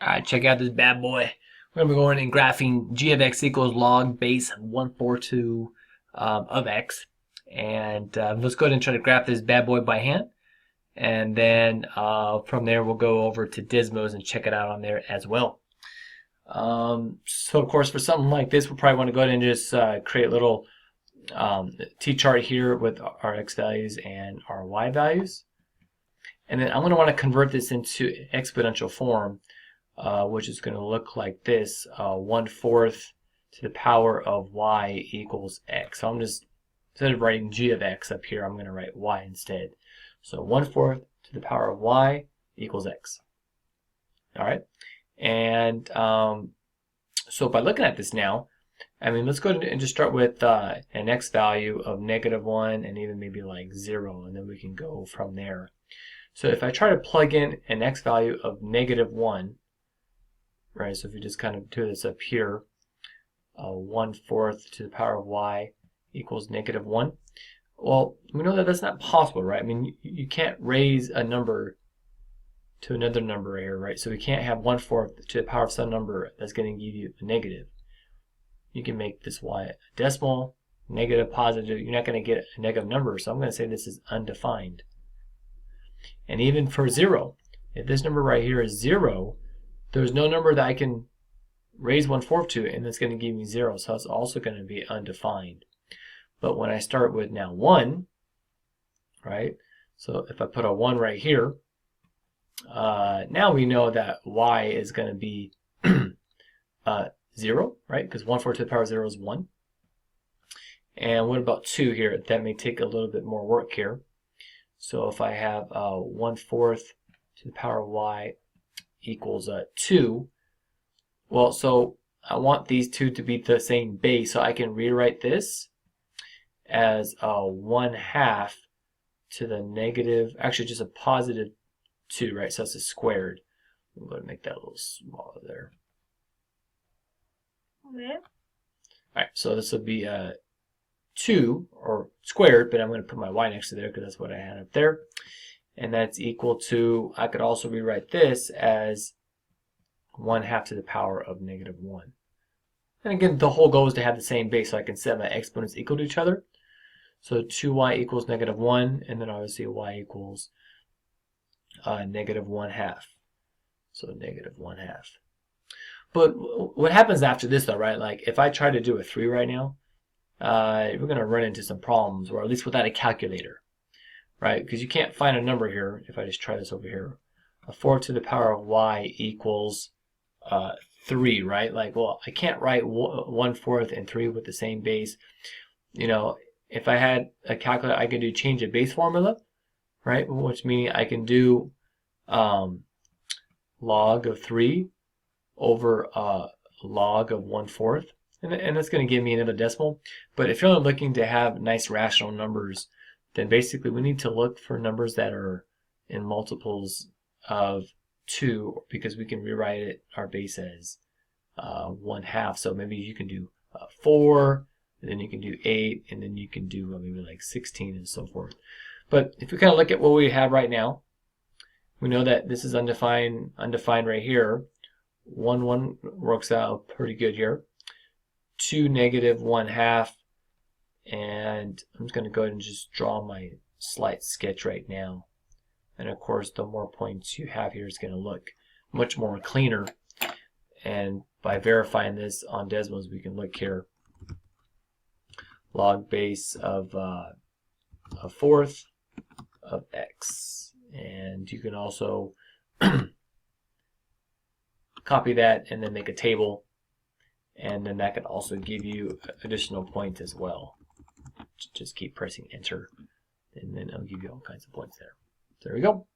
Alright, check out this bad boy. We're going to be going and graphing g of x equals log base 142 of x. And let's go ahead and try to graph this bad boy by hand. And then from there, we'll go over to Desmos and check it out on there as well. So, of course, for something like this, we'll probably want to go ahead and just create a little t-chart here with our x values and our y values. And then I'm going to want to convert this into exponential form, which is going to look like this, 1/4 to the power of y equals x. So I'm just, instead of writing g of x up here, I'm going to write y instead. So 1/4 to the power of y equals x. All right. And so by looking at this now, I mean, let's go ahead and just start with an x value of -1 and even maybe like 0, and then we can go from there. So if I try to plug in an x value of -1, right, so if you just kind of do this up here, 1/4 to the power of y equals -1. Well, we know that that's not possible, right? I mean, you can't raise a number to another number here, right? So we can't have 1/4 to the power of some number that's going to give you a negative. You can make this y a decimal, negative, positive. You're not going to get a negative number, so I'm going to say this is undefined. And even for 0, if this number right here is 0, there's no number that I can raise 1/4 to, and it's going to give me 0, so it's also going to be undefined. But when I start with now 1, right, so if I put a 1 right here, now we know that y is going to be 0, right, because 1/4 to the power of 0 is 1. And what about 2 here? That may take a little bit more work here. So if I have 1/4 to the power of y equals 2, well, so I want these two to be the same base, so I can rewrite this as 1/2 to the negative, actually just a positive 2, right? So that's a squared. I'm going to make that a little smaller there. Okay. All right, so this will be 2 or squared, but I'm going to put my y next to there because that's what I had up there. And that's equal to, I could also rewrite this as 1/2 to the power of -1. And again, the whole goal is to have the same base, so I can set my exponents equal to each other. So 2y equals -1, and then obviously y equals -1/2. So -1/2. But what happens after this though, right? Like if I try to do a 3 right now, we're going to run into some problems, or at least without a calculator, right? Because you can't find a number here. If I just try this over here, 4 to the power of y equals 3, right? Like, well, I can't write 1/4 and 3 with the same base. You know, if I had a calculator, I could do change of base formula, right? Which means I can do log of 3 over log of 1/4. And that's going to give me another decimal. But if you're only looking to have nice rational numbers, then basically we need to look for numbers that are in multiples of 2, because we can rewrite it, our base as 1/2. So maybe you can do 4, and then you can do 8, and then you can do maybe like 16 and so forth. But if we kind of look at what we have right now, we know that this is undefined right here. 1 works out pretty good here. 2 -1/2, and I'm just going to go ahead and just draw my slight sketch right now. And of course, the more points you have here is going to look much more cleaner. And by verifying this on Desmos, we can look here. Log base of 1/4 of x. And you can also copy that and then make a table. And then that can also give you additional points as well. Just keep pressing enter, and then it'll give you all kinds of points there. There we go.